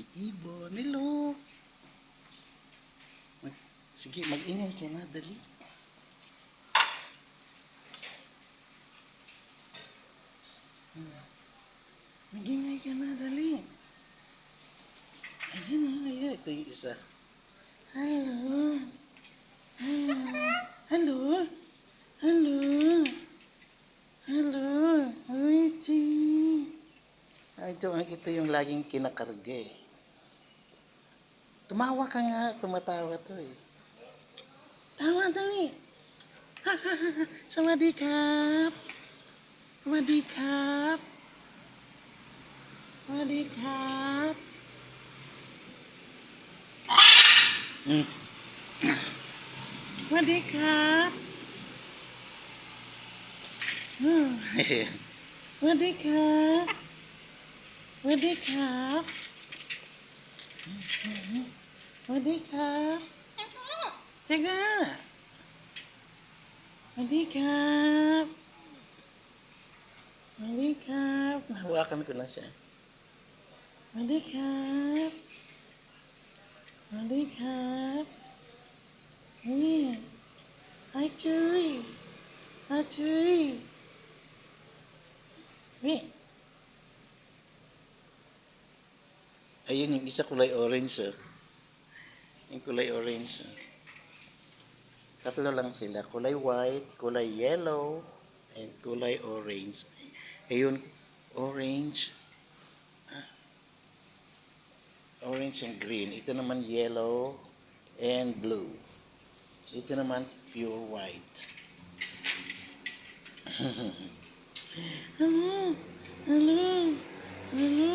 may ibon. Hello. Sige, mag-ingay ka na. Dali. Mag-ingay ka na. Dali. Ayan, ayan. Ito yung isa. Hello. Hello. Hello. Hello. Hello. Richie. Ito yung laging kinakarga eh. Tumawa ka nga. Tumatawa to eh. Tawa dali. Ha ha ha. Sawadikap. Sawadikap. Sawadikap. Sawadikap. Sawadikap. Sawadikap. Sawadikap. Teka. Sawadikap. Sawadikap. Nahawakan ko na siya. Sawadikap. Sawadikap. Hey. Hi, Chewy. Hi, Chewy. Hey. Ayun yung isa kulay orange. Yung kulay orange. Tatlo lang sila. Kulay white, kulay yellow, and kulay orange. Ayun, orange. Orange and green. Ito naman yellow and blue. Ito naman pure white. Hello. Hello. Hello.